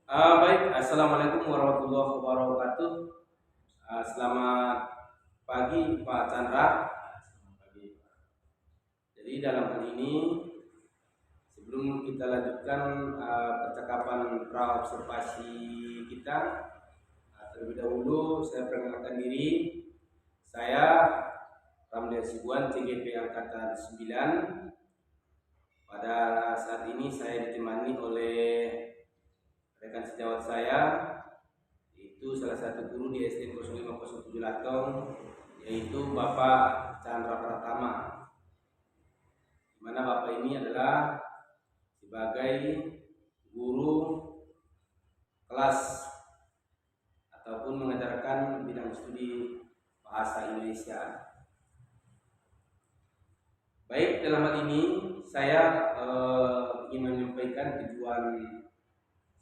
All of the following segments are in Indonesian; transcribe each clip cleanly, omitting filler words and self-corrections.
Baik, Assalamualaikum warahmatullahi wabarakatuh. Selamat pagi Pak Chandra. Selamat pagi. Jadi dalam hal ini, sebelum kita lanjutkan percakapan pra observasi kita, terlebih dahulu saya perkenalkan diri. Saya Ramli Sibuan, CGP Angkatan 9. Pada saat ini saya ditemani oleh rekan sejawat saya, itu salah satu guru di SD 0507 Latong, yaitu Bapak Chandra Pratama, di mana Bapak ini adalah sebagai guru kelas ataupun mengajarkan bidang studi bahasa Indonesia. Baik, dalam hal ini saya ingin menyampaikan tujuan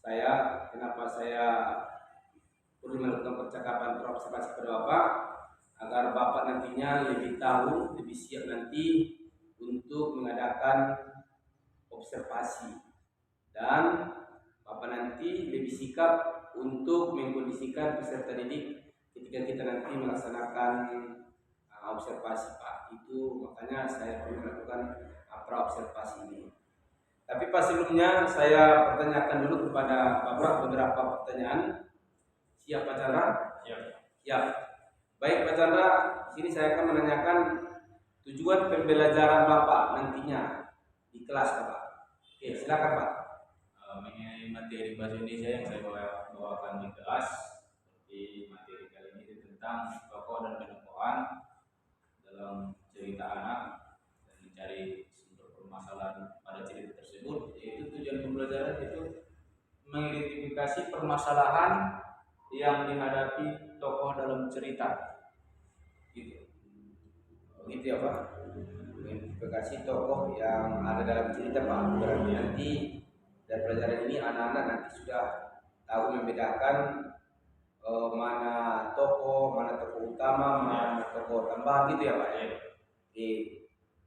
saya, kenapa saya perlu melakukan percakapan observasi kepada Bapak, agar Bapak nantinya lebih tahu, lebih siap nanti untuk mengadakan observasi, dan Bapak nanti lebih sikap untuk mengkondisikan peserta didik ketika kita nanti melaksanakan observasi, Pak. Itu makanya saya perlu melakukan pra observasi ini. Tapi Pak, sebelumnya saya pertanyakan dulu kepada Bapak beberapa pertanyaan. Siap Pak Chandra? Siap. Siap. Baik Pak Chandra, sini saya akan menanyakan tujuan pembelajaran Bapak nantinya di kelas Bapak. Oke, silakan Pak. Mengenai materi bahasa Indonesia yang saya bawakan di kelas, seperti materi kali ini tentang tokoh dan penokohan dalam cerita anak dan mencari sumber permasalahan pada cerita tersebut. Yaitu tujuan pembelajaran itu mengidentifikasi permasalahan yang dihadapi tokoh dalam cerita. Gitu. Begitu ya Pak. Mengidentifikasi tokoh yang ada dalam cerita Pak. Berarti nanti dari pelajaran ini anak-anak nanti sudah tahu membedakan mana tokoh utama, mana tokoh tambahan, gitu ya Pak ya. Oke.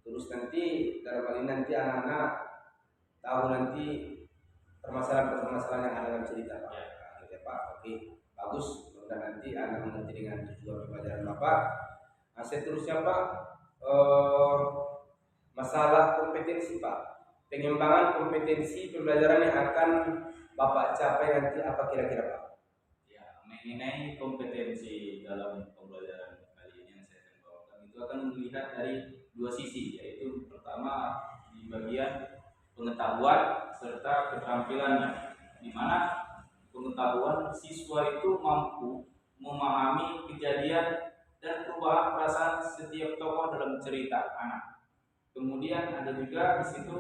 Terus nanti dalam hal ini nanti anak-anak tahu nanti permasalahan-permasalahan yang ada dalam cerita Pak. Gitu ya Pak. Oke, bagus. Semoga nanti anak mengerti dengan tujuan pembelajaran Bapak. Nah, seterusnya Pak, masalah kompetensi Pak. Pengembangan kompetensi pembelajaran yang akan Bapak capai nanti apa kira-kira Pak? Ya, mengenai kompetensi dalam pembelajaran kali ini yang saya akan bawakan itu akan melihat dari dua sisi, yaitu pertama di bagian pengetahuan serta keterampilannya, di mana pengetahuan siswa itu mampu memahami kejadian dan perubahan perasaan setiap tokoh dalam cerita anak. Kemudian ada juga di situ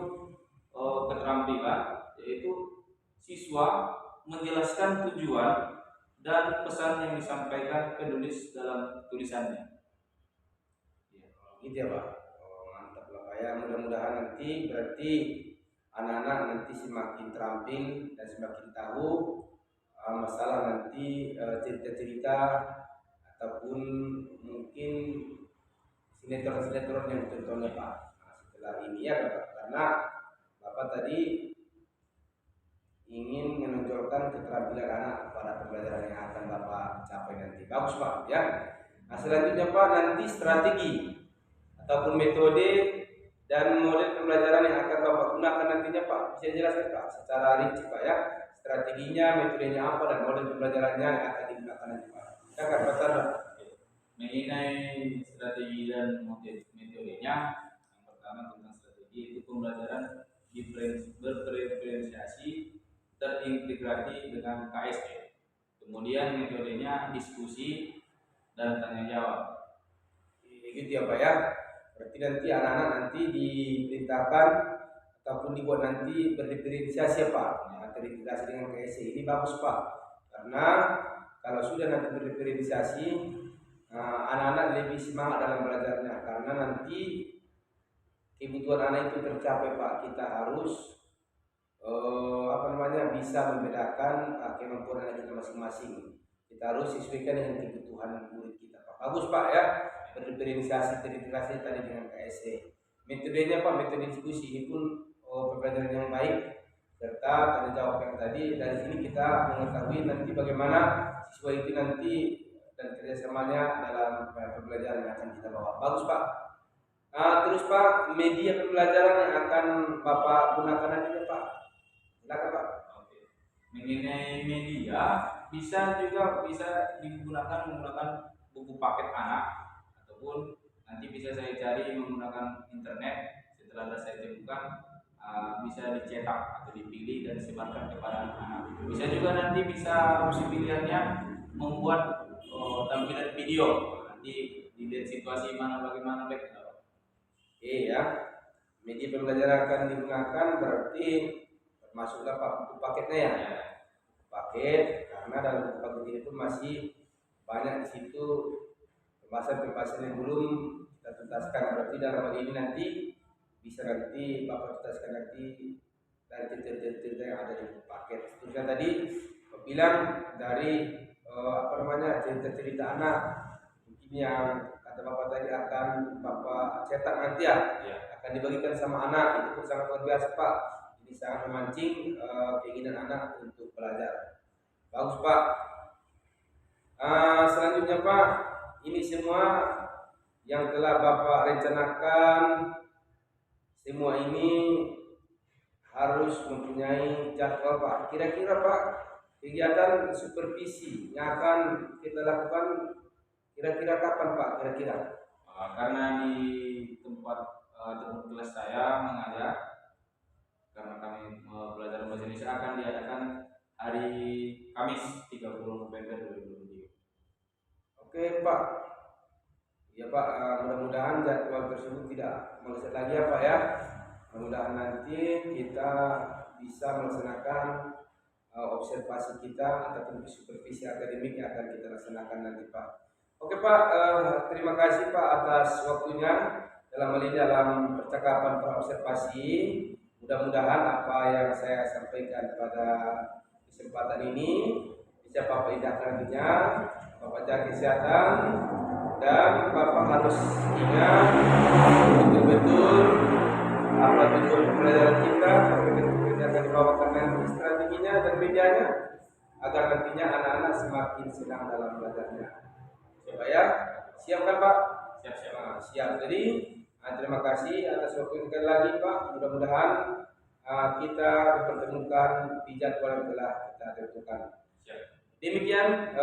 keterampilan, yaitu siswa menjelaskan tujuan dan pesan yang disampaikan penulis dalam tulisannya. Ya, gitu ya Pak. Mantap lah Pak ya. Mudah-mudahan nanti berarti anak-anak nanti semakin terampil dan semakin tahu masalah nanti cerita-cerita ataupun mungkin sinetron-sinetron yang ditontonnya Pak. Nah, setelah ini ya Bapak, karena Bapak tadi ingin menonjolkan keterampilan anak pada pembelajaran yang akan Bapak capai nanti. Bagus Pak ya. Nah, selanjutnya Pak, nanti strategi ataupun metode dan model pembelajaran yang akan Bapak gunakan nantinya Pak. Bisa jelaskan Pak secara rinci Pak ya. Strateginya, metodenya apa, dan model pembelajarannya yang akan digunakan nanti Pak. Silakan Pak Chandra. Mengenai strategi dan metodenya, yang pertama tentang strategi itu pembelajaran berpreferensiasi terintegrasi dengan KSE. Kemudian metodenya diskusi dan tanya jawab. Gitu ya Pak ya. Berarti nanti anak-anak nanti diperintahkan ataupun dibuat nanti berdiferensiasi ya Pak. Ya, terintegrasi dengan KSE ini bagus Pak. Karena kalau sudah nanti berdiferensiasi, anak-anak lebih semangat dalam belajarnya, karena nanti kebutuhan anak itu tercapai Pak. Kita harus bisa membedakan kemampuan anak kita masing-masing. Kita harus sesuaikan dengan kebutuhan murid kita Pak. Bagus Pak ya. Berdiferensiasi, terintegrasi tadi dengan KSE. Metodenya Pak, metode diskusi ini pun pembelajaran yang baik. serta tanya jawab yang tadi. Dari sini kita mengetahui nanti bagaimana siswa itu nanti dan kerjasamanya dalam pembelajaran yang akan kita bawa. Bagus Pak. Terus Pak, media pembelajaran yang akan Bapak gunakan nanti Pak. Silakan Pak. Oke. Mengenai media bisa menggunakan buku paket anak, ataupun nanti bisa saya cari menggunakan internet. Setelah saya temukan bisa dicetak atau dipilih dan disebarkan kepada anak-anak. Bisa juga nanti bisa opsi pilihannya membuat tampilan video, nanti dilihat situasi mana bagaimana baik. Iya, media pembelajaran akan digunakan berarti termasuklah Pak buku paketnya ya. Paket, karena dalam buku paket ini pun masih banyak di situ pembahasan yang belum kita tuntaskan. Berarti dalam hal ini nanti bisa nanti Bapak tuntaskan nanti dari cerita-cerita yang ada di buku paket. Seterusnya tadi bilang dari cerita-cerita anak mungkin yang kata Bapak tadi akan Bapak cetak nanti ya. Akan dibagikan sama anak, itu pun sangat luar biasa Pak. Ini sangat memancing keinginan anak untuk belajar. Bagus Pak. Selanjutnya Pak, ini semua yang telah Bapak rencanakan, semua ini harus mempunyai jadwal Pak. Kira-kira Pak, kegiatan supervisi yang akan kita lakukan kira-kira kapan Pak? Kira-kira? Karena di tempat kelas saya mengajar, karena kami belajar bahasa Indonesia akan diadakan hari Kamis 30 November 2023. Oke Pak. Ya Pak, mudah-mudahan jadwal tersebut tidak meleset lagi ya Pak ya. Mudah-mudahan nanti kita bisa melaksanakan observasi kita ataupun supervisi akademik yang akan kita laksanakan nanti Pak. Oke Pak, terima kasih Pak atas waktunya dalam percakapan observasi. Mudah-mudahan apa yang saya sampaikan pada kesempatan ini bisa Bapak indahkan nantinya. Bapak jaga kesehatan dan Bapak harus ingat betul-betul apa tujuan pembelajaran kita, kita akan dibawakan nanti strateginya dan medianya agar nantinya anak-anak semakin senang dalam belajarnya. Coba ya, siap kan Pak? Siap. Jadi terima kasih atas waktu sekali lagi Pak. Mudah-mudahan kita dipertemukan di jadwal yang telah kita tentukan. Demikian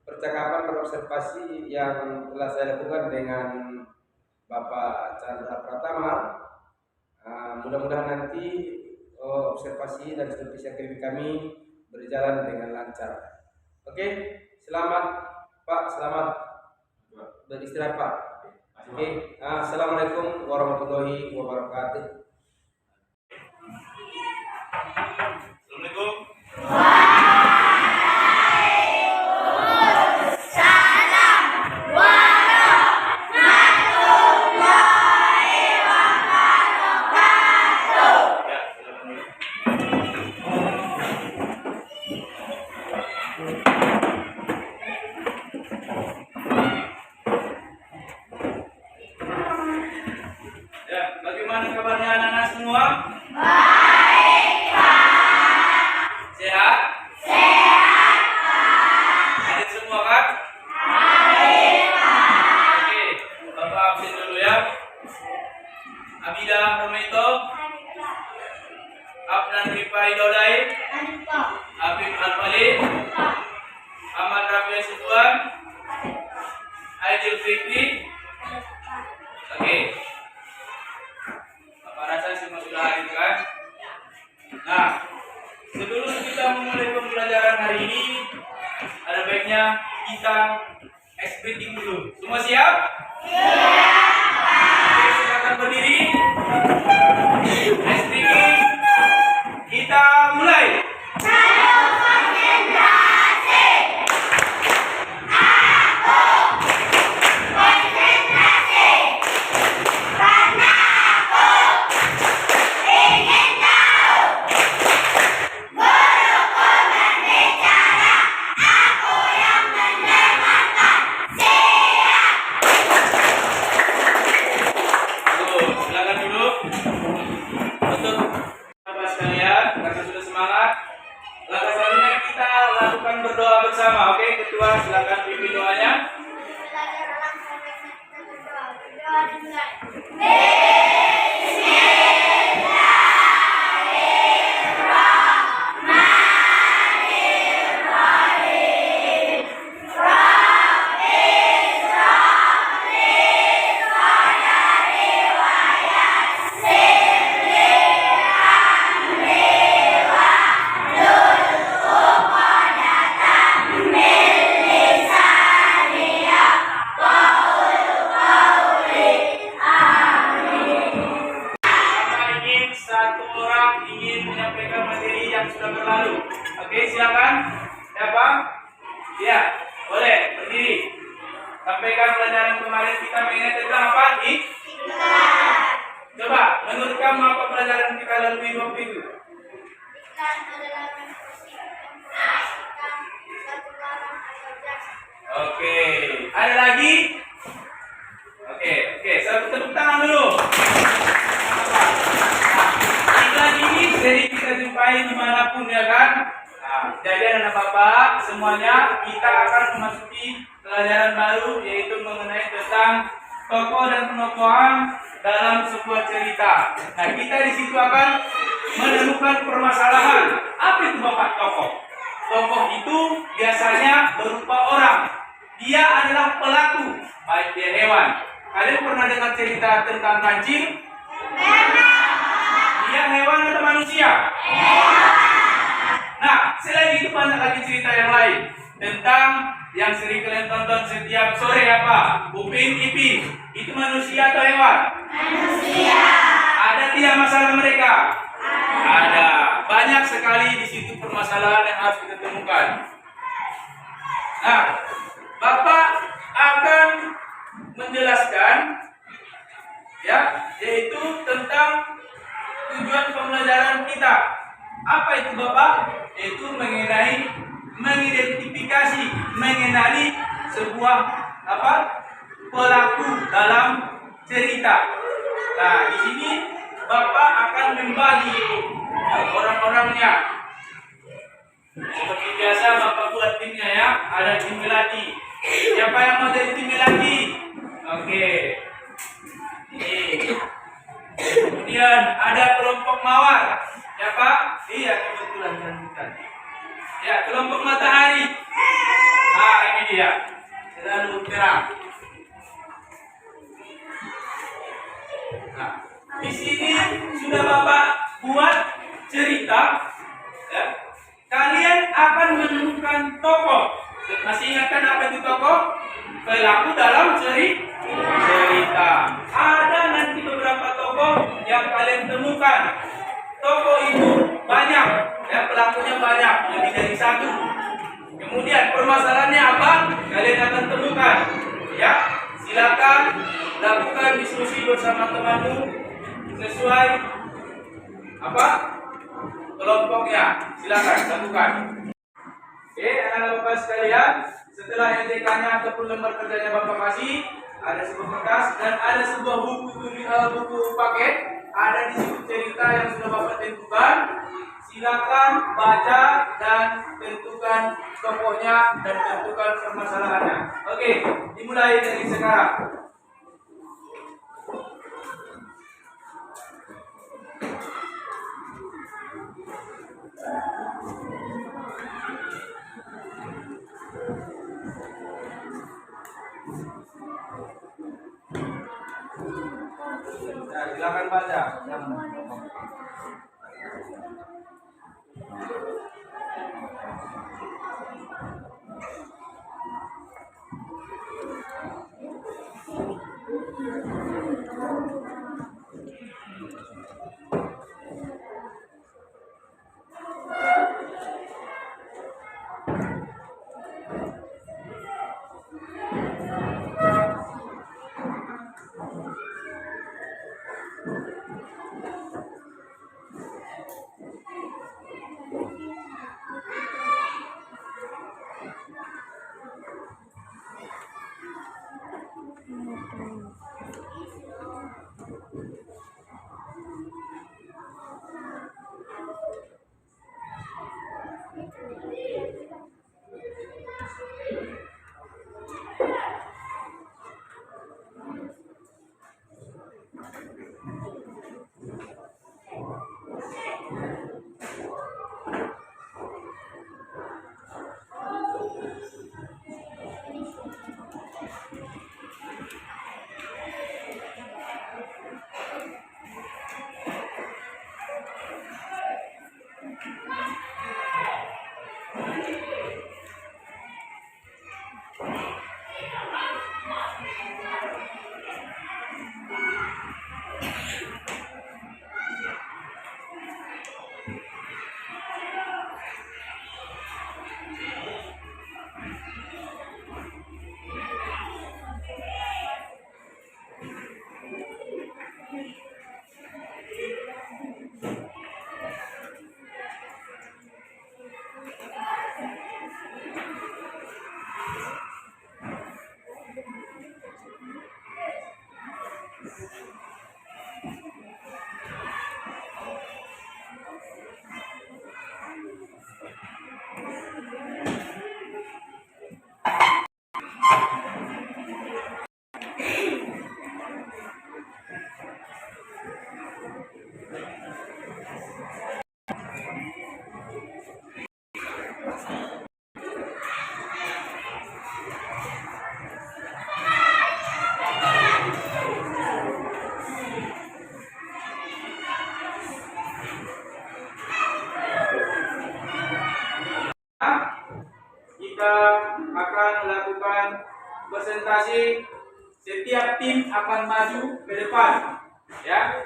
percakapan berobservasi yang telah saya lakukan dengan Bapak Chandra Pratama. Mudah-mudahan nanti observasi dan supervisi akademik kami berjalan dengan lancar. Oke, selamat Pak, selamat beristirahat Pak. Oke, assalamualaikum warahmatullahi wabarakatuh. Assalamualaikum. Bagaimana kabarnya anak-anak semua? Baik, Pak. Sehat? Sehat, Pak. Hadir semua kan? Baik, Pak. Oke, Bapak absen dulu ya. Abida Rometo, Abnan Rifai Dodai, Afif Al-Fali, Ahmad Rafi Situan, Aidil Fikri. Oke. Rasa semua sudah hadir kan? Nah, sebelum kita memulai pembelajaran hari ini, ada baiknya kita ex-briefing dulu. Semua siap? Siap. Oke, silakan berdiri. Ex-briefing. Kita mulai. Saya konsentrasi. Satu orang ingin menyampaikan materi yang sudah berlalu. Oke, silakan. Siapa? Ya, boleh berdiri. Sampaikan pelajaran kemarin kita mengenai tentang apa? Coba, menurut kamu apa pelajaran kita lalui waktu itu? Oke, ada lagi? Oke, satu tepuk tangan dulu. Iklan ini sering kita jumpai dimanapun ya kan. Nah, jadi anak bapak semuanya kita akan memasuki pelajaran baru yaitu mengenai tentang tokoh dan penokohan dalam sebuah cerita. Nah kita di situ akan menemukan permasalahan. Apa itu bapak tokoh? Tokoh itu biasanya berupa orang. Dia adalah pelaku, baik dia hewan. Kalian pernah dengar cerita tentang kancil? Dia hewan atau manusia? Nah, selain itu banyak lagi cerita yang lain tentang yang sering kalian tonton setiap sore apa? Upin Ipin. Itu manusia atau hewan? Manusia. Ada tidak masalah mereka? Ada. Banyak sekali di situ permasalahan yang harus kita temukan. Nah, Bapak akan menjelaskan ya, yaitu tentang tujuan pembelajaran kita. Apa itu Bapak? Yaitu mengenai mengidentifikasi, mengenali sebuah pelaku dalam cerita. Nah, di sini Bapak akan membagi orang-orangnya. Seperti biasa Bapak buat timnya ya, ada tim Melati. Siapa yang mau jadi tim Melati? Oke. Kemudian ada kelompok Mawar. Siapa? Iya, kebetulan cantikan. Ya, kelompok Matahari. Nah, ini dia. Selalu terang. Nah, di sini sudah Bapak buat cerita. Ya. Kalian akan menemukan tokoh. Masih ingatkan apa itu tokoh? Pelaku dalam cerita. Ada nanti beberapa tokoh yang kalian temukan. Tokoh itu banyak, ya pelakunya banyak, lebih dari satu. Kemudian permasalahannya apa? Kalian akan temukan. Ya, silakan lakukan diskusi bersama temanmu sesuai kelompoknya. Silakan lakukan. Oke, anak-anak bapak sekalian, setelah NTK-nya ataupun lembar kerjanya Bapak kasih, ada sebuah kertas dan ada sebuah buku paket, ada di situ cerita yang sudah Bapak tentukan. Silakan baca dan tentukan tokohnya dan tentukan permasalahannya. Oke, dimulai dari sekarang. Nah, silakan baca. Kita akan melakukan presentasi, setiap tim akan maju ke depan, ya.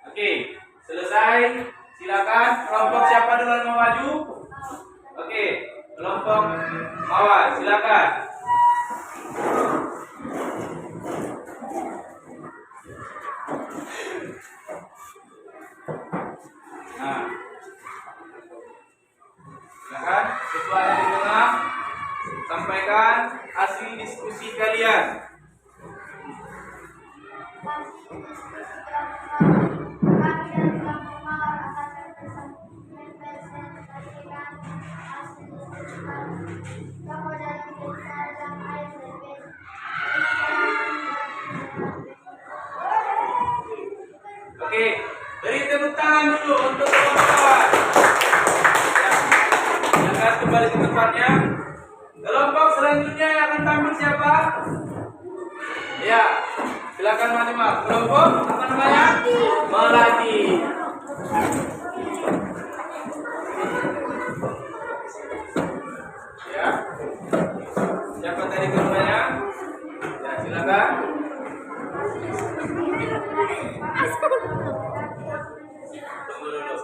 Oke, selesai. Silakan kelompok siapa dulu yang mau maju? Oke, kelompok Mawar, silakan. Nah, silakan ketua dari tengah sampaikan hasil diskusi kalian. Oke, beri tepuk tangan dulu untuk kawan-kawan. Ya, silakan kembali ke tempatnya. Kelompok selanjutnya yang akan tampil siapa? Ya, silakan maju mas. Kelompok apa namanya? Melati. Ya, siapa tadi kelompoknya? Ya, silakan. Tunggu dulu.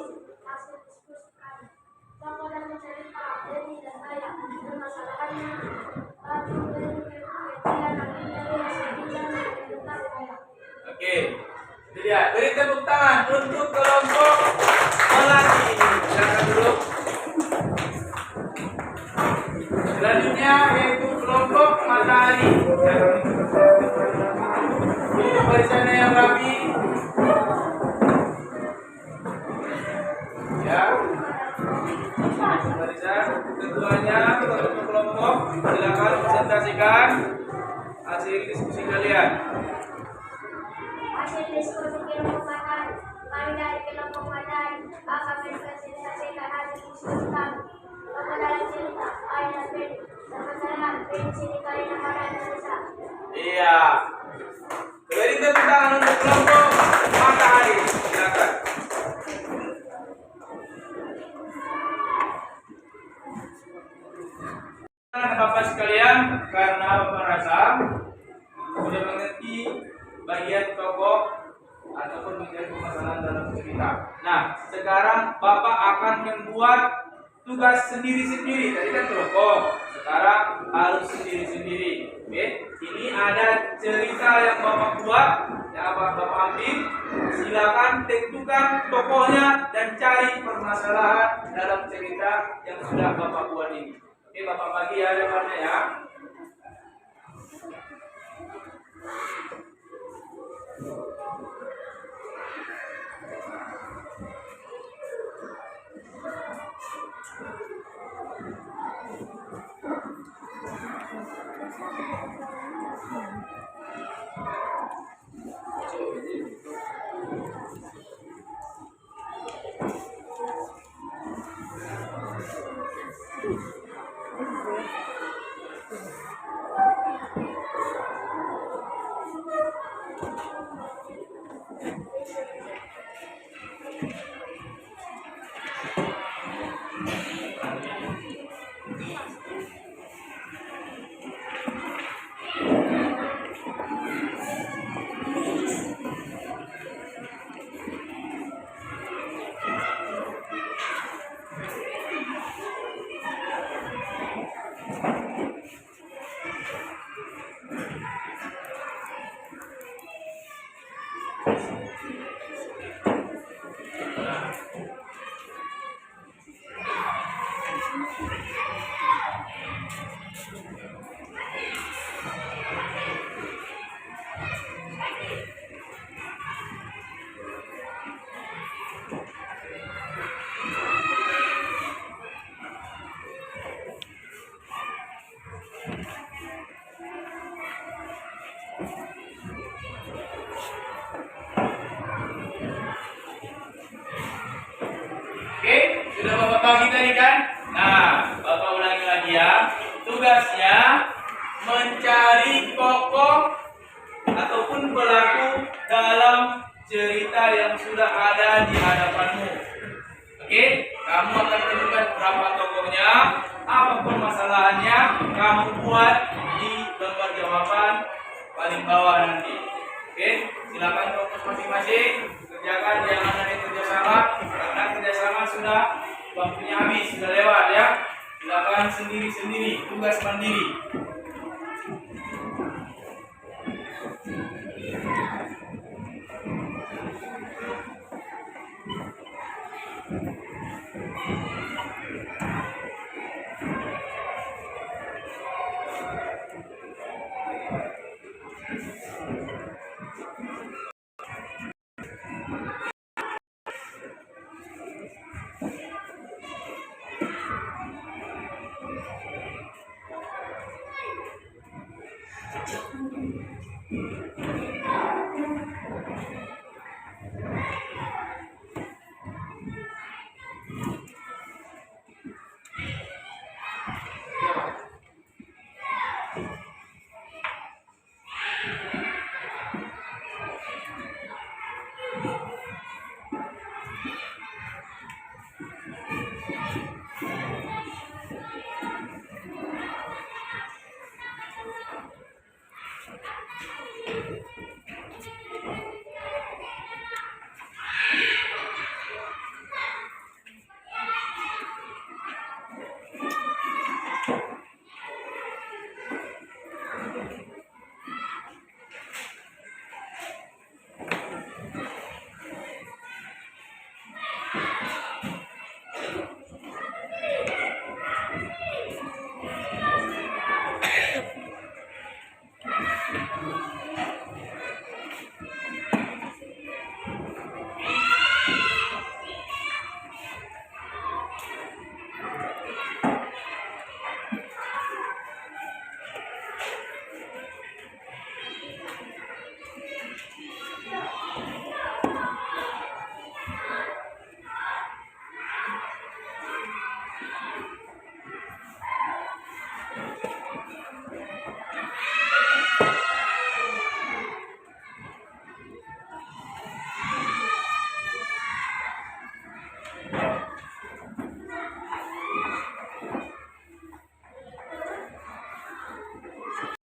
Oke, itu dia. Beri tepuk tangan untuk kelompok Melati. Silakan dulu. Selanjutnya yaitu kelompok Matahari. Duduk barisannya yang rapi. Ya. Barisan ketuanya untuk kelompok silakan presentasikan hasil diskusi kalian. Hasil diskusi kelompok Matahari. Kami dari kelompok Matahari akan mempresentasikan hasil diskusi kami. Tokoh dalam cerita ayah dan Ben dan masalah pensi di kali negara Indonesia. Iya. Beri tepuk tangan untuk kelompok Matahari. Silakan. Bapak sekalian, karena Bapak rasa sudah mengerti bagian tokoh ataupun menjadi permasalahan dalam cerita. Nah, sekarang Bapak akan membuat tugas sendiri-sendiri. Tadi kan kelompok, sekarang harus sendiri-sendiri. Oke, ini ada cerita yang Bapak buat, yang Bapak ambil. Silakan tentukan tokohnya dan cari permasalahan dalam cerita yang sudah Bapak buat ini. Oke, Bapak bagi ya depannya ya. bagi tadi kan? Nah, Bapak ulangi lagi ya. Tugasnya mencari tokoh ataupun pelaku dalam cerita yang sudah ada di hadapanmu. Oke, kamu akan temukan berapa tokohnya, apa permasalahannya, kamu buat di lembar jawaban paling bawah nanti. Oke, silakan fokus masing-masing, kerjakan, jangan ada kerjasama, karena kerjasama sudah waktunya habis, sudah lewat ya. Silakan sendiri-sendiri, tugas mandiri.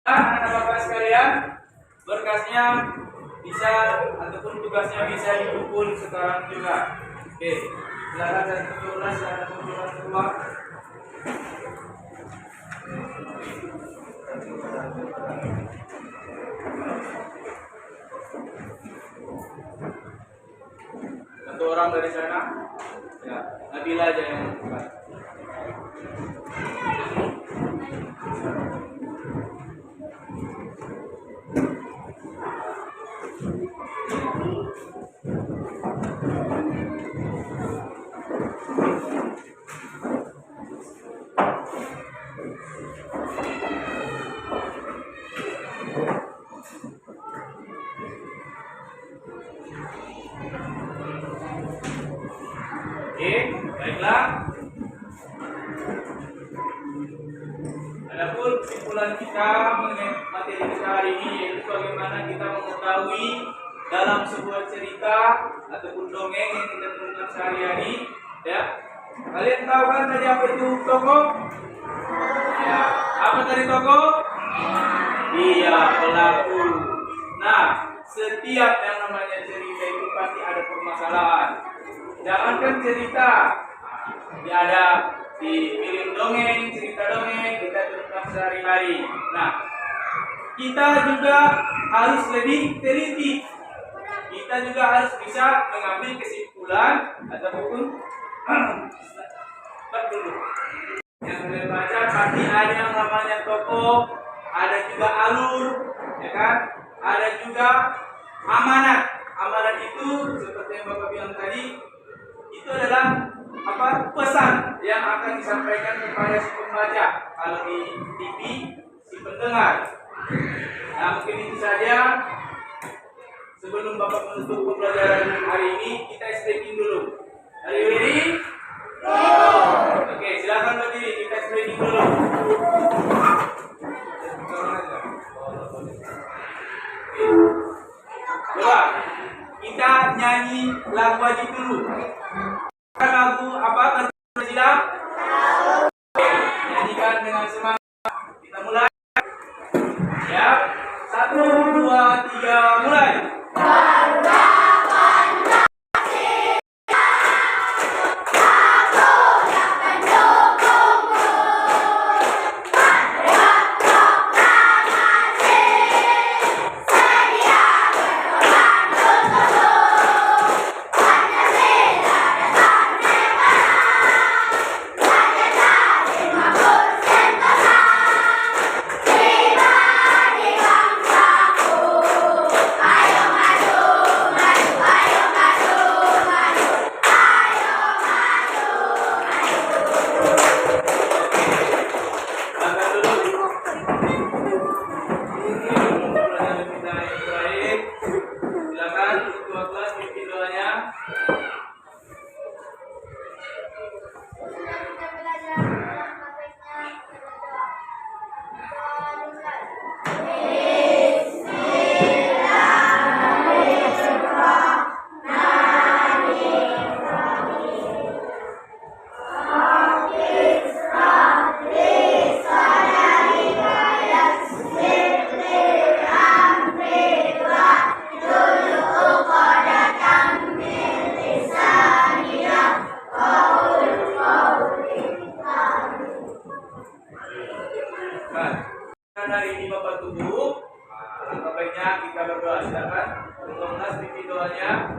Anak-anak bapak sekalian, berkasnya bisa ataupun tugasnya bisa dikumpul sekarang juga. Oke, silakan dari kumpulan, silakan kumpulan keluar. Satu orang dari sana, ya, Nabila aja yang buka. Oke, baiklah. Adapun kesimpulan kita mengenai materi kita hari ini yaitu bagaimana kita mengetahui dalam sebuah cerita ataupun dongeng yang kita temukan sehari-hari, ya. Kalian tahu kan tadi apa itu tokoh? Ya, apa tadi tokoh? Iya, pelaku. Nah, setiap yang namanya cerita itu pasti ada permasalahan. Jangankan cerita, ya ada di film dongeng, cerita dongeng kita temukan sehari-hari. Nah, kita juga harus lebih teliti. Kita juga harus bisa mengambil kesimpulan ataupun dulu. Yang kalian baca pasti ada yang namanya tokoh, ada juga alur, ya kan? Ada juga amanat. Amanat itu seperti yang Bapak bilang tadi, itu adalah apa? Pesan yang akan disampaikan kepada si pembaca. Kalau di TV, si pendengar. Nah, mungkin itu saja. Sebelum Bapak menutup pembelajaran hari ini, kita stretching dulu. Are you ready? silakan berdiri, kita screening dulu. Coba kita nyanyi lagu wajib dulu. Lagu apa? Silam. Nyanyikan dengan semangat. Kita mulai. Ya, 1, 2, 3, mulai. Hari ini Bapak tunggu. Alangkah baiknya kita berdoa. Silakan. Untuk pimpin doanya.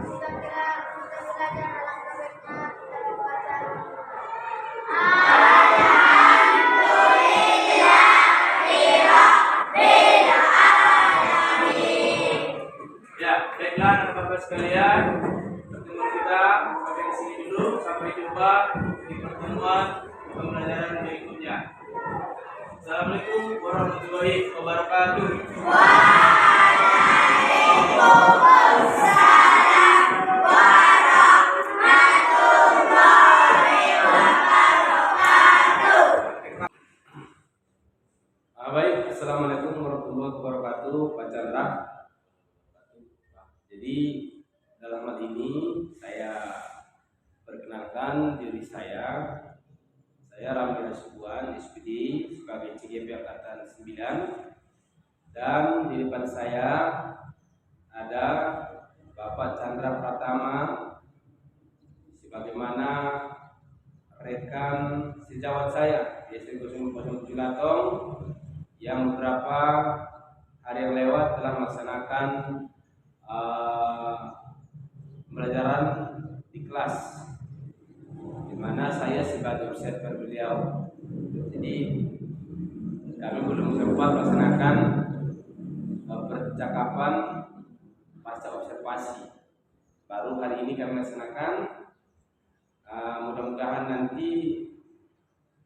Ya, baiklah Bapak sekalian. Pertemuan kita sampai di sini dulu. Sampai jumpa di pertemuan pembelajaran berikutnya. Assalamualaikum warahmatullahi wabarakatuh. Waalaikumsalam warahmatullahi wabarakatuh. Baik, assalamualaikum warahmatullahi wabarakatuh, Pak Chandra. Jadi dalam hal ini saya perkenalkan diri saya. Saya Ramli Hasubuan, SPD sebagai CGP Angkatan 9, dan di depan saya ada Bapak Chandra Pratama sebagaimana rekan sejawat saya di SD 007 Latong yang beberapa hari yang lewat telah melaksanakan pembelajaran di kelas, di mana saya sebagai observer beliau. Jadi kami belum sempat melaksanakan percakapan pasca observasi. Baru hari ini kami laksanakan. Mudah-mudahan nanti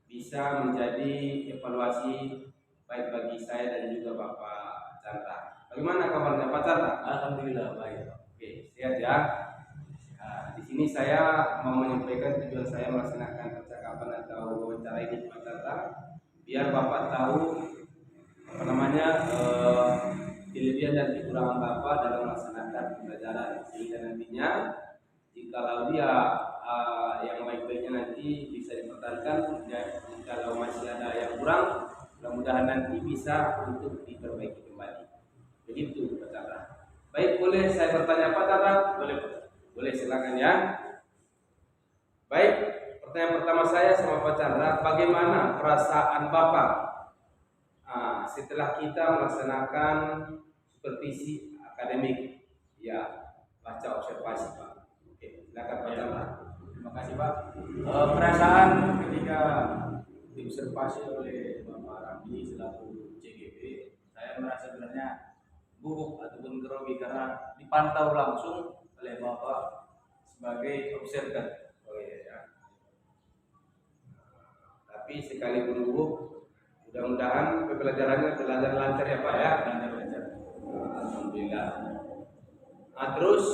bisa menjadi evaluasi baik bagi saya dan juga Bapak Chandra. Bagaimana kabarnya Pak Chandra? Alhamdulillah baik. Oke, sehat ya. Di sini saya mau menyampaikan tujuan saya melaksanakan percakapan atau wawancara ini Pak Chandra, biar Bapak tahu kelebihan dan kekurangan Bapak dalam melaksanakan pembelajaran, sehingga nantinya jikalau dia yang baik-baiknya nanti bisa dipertahankan, dan jikalau masih ada yang kurang, mudah-mudahan nanti bisa untuk diperbaiki kembali. Begitu Pak Chandra. Baik, boleh saya bertanya Pak Chandra? Boleh Pak. Boleh, silakan ya. Baik, pertanyaan pertama saya sama Pak Chandra, bagaimana perasaan Bapak setelah kita melaksanakan supervisi akademik, ya, pasca observasi Pak? Oke, silakan Pak Chandra. Terima kasih Pak. Perasaan ketika diobservasi oleh Bapak Ramli selaku CGP, saya merasa sebenarnya gugup ataupun grogi karena dipantau langsung oleh Bapak sebagai observer. Oh iya ya. Tapi sekalipun gugup, mudah-mudahan pembelajarannya berjalan lancar ya Pak ya. Lancar-lancar. Alhamdulillah. Nah, terus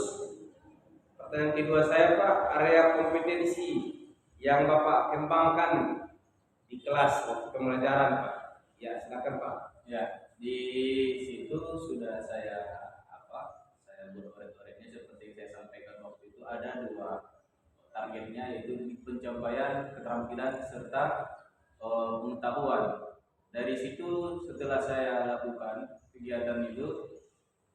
pertanyaan kedua saya Pak, area kompetensi yang Bapak kembangkan di kelas waktu pembelajaran Pak. Ya, silakan Pak. Ya, di situ sudah saya buat oret-oretnya seperti yang saya sampaikan waktu itu. Ada 2 targetnya, yaitu pencapaian keterampilan serta pengetahuan. Dari situ setelah saya lakukan kegiatan itu,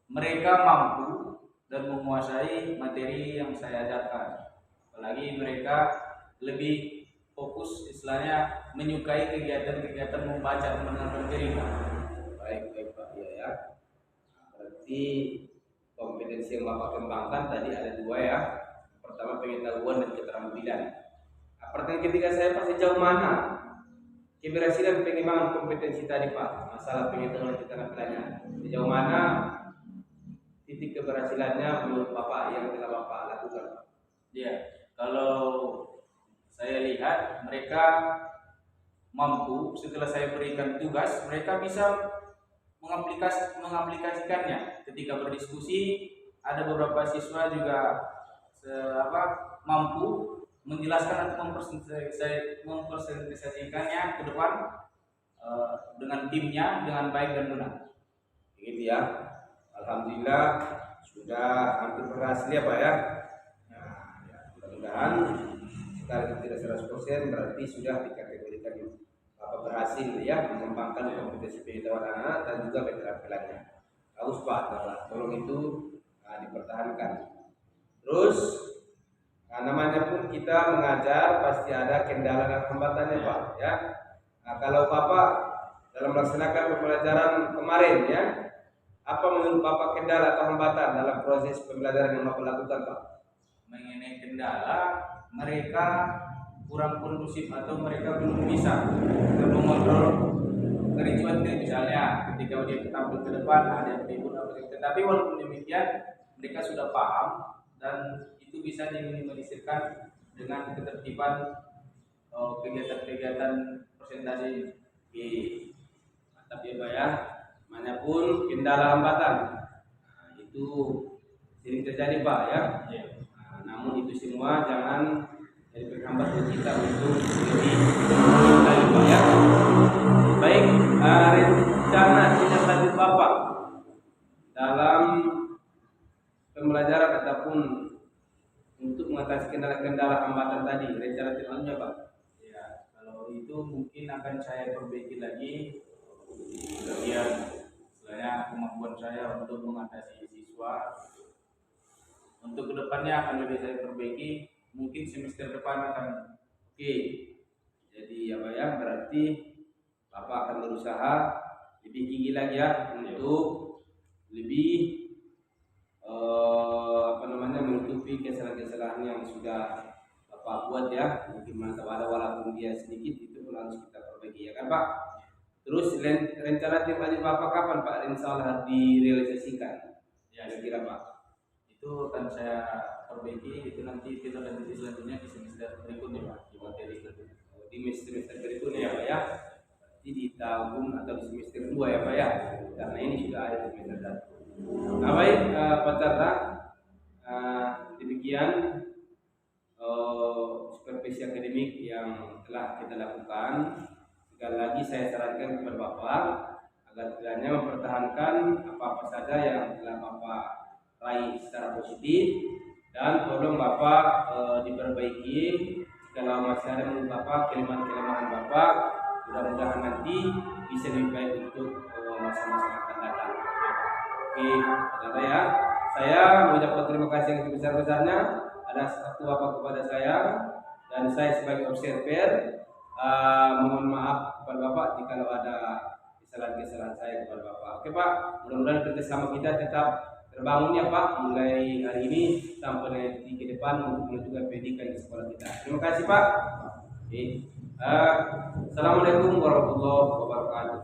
mereka mampu dan menguasai materi yang saya ajarkan. Apalagi mereka lebih fokus, istilahnya menyukai kegiatan-kegiatan membaca dan mendengarkan cerita. Baik Pak, ya. Berarti kompetensi yang Bapak kembangkan tadi ada 2 ya. Pertama pengetahuan dan keterampilan. Pertanyaan ketiga saya Pak, sejauh mana keberhasilan pengembangan kompetensi tadi Pak, masalah pengetahuan dan keterampilannya, sejauh mana titik keberhasilannya menurut Bapak yang telah Bapak lakukan Pak? Ya, kalau saya lihat mereka mampu, setelah saya berikan tugas, mereka bisa mengaplikasikannya. Ketika berdiskusi, ada beberapa siswa juga mampu menjelaskan atau mempresentasikannya ke depan dengan timnya dengan baik dan benar. Begitu ya. Alhamdulillah sudah hampir berhasil ya Pak ya. Nah, ya, mudah-mudahan sekarang tidak 100% berarti sudah dikategorikan Bapak berhasil ya mengembangkan kompetensi pengetahuan anak dan juga keterampilannya. Bagus Pak, tolong itu dipertahankan. Terus namanya pun kita mengajar pasti ada kendala dan hambatannya Pak ya. Nah, kalau Bapak dalam melaksanakan pembelajaran kemarin ya, apa menurut Bapak kendala atau hambatan dalam proses pembelajaran yang Bapak lakukan Pak? Mengenai kendala, mereka kurang kondusif atau mereka belum bisa mengontrol kericuan itu. Misalnya ketika dia tampil ke depan ada yang ribut, tetapi walaupun demikian mereka sudah paham dan itu bisa diminimalisirkan dengan ketertiban kegiatan-kegiatan presentasi. Oke, mantap ya Pak ya. Manapun kendala hambatan, itu sering terjadi Pak ya. Namun itu semua jangan jadi penghambat buat kita untuk lebih baik Pak ya. Baik, rencana tindak lanjut Bapak dalam pembelajaran ataupun untuk mengatasi kendala-kendala hambatan tadi, rencana tindak lanjutnya Pak? Ya, kalau itu mungkin akan saya perbaiki lagi bagian istilahnya kemampuan saya untuk mengatasi siswa. Untuk kedepannya akan lebih saya perbaiki, mungkin semester depan akan. Oke, jadi ya Pak ya, berarti Bapak akan berusaha lebih tinggi lagi ya untuk lebih menutupi kesalahan-kesalahan yang sudah Bapak buat ya. Mungkin mantap ada walaupun dia sedikit, itu pun harus kita perbaiki ya kan Pak. Terus rencana tim lanjut Bapak kapan Pak insya Allah direalisasikan? Ya, kira-kira Pak? Itu akan saya perbaiki, itu nanti kita lanjut selanjutnya di semester berikutnya Pak, di materi selanjutnya. Di semester berikutnya ya Pak ya. Jadi di tahun atau di semester 2 ya Pak ya. Karena ini sudah ada di semester 1. Nah baik Pak Tata, demikian supervisi akademik yang telah kita lakukan. Sekali lagi saya sarankan kepada Bapak agar kiranya mempertahankan apa-apa saja yang telah Bapak raih secara positif dan tolong Bapak diperbaiki kalau masih ada menurut Bapak kelemahan-kelemahan Bapak, mudah-mudahan nanti bisa lebih baik untuk masa-masa yang akan datang. Oke, Tata ya. Saya mengucapkan terima kasih yang sebesar-besarnya atas waktu Bapak kepada saya, dan saya sebagai observer mohon maaf kepada Bapak jika ada kesalahan-kesalahan saya kepada Bapak. Oke Pak, mudah-mudahan kerjasama kita tetap terbangun ya Pak, mulai hari ini sampai nanti ke depan untuk menunjukkan pendidikan di sekolah kita. Terima kasih Pak. Assalamualaikum warahmatullahi wabarakatuh.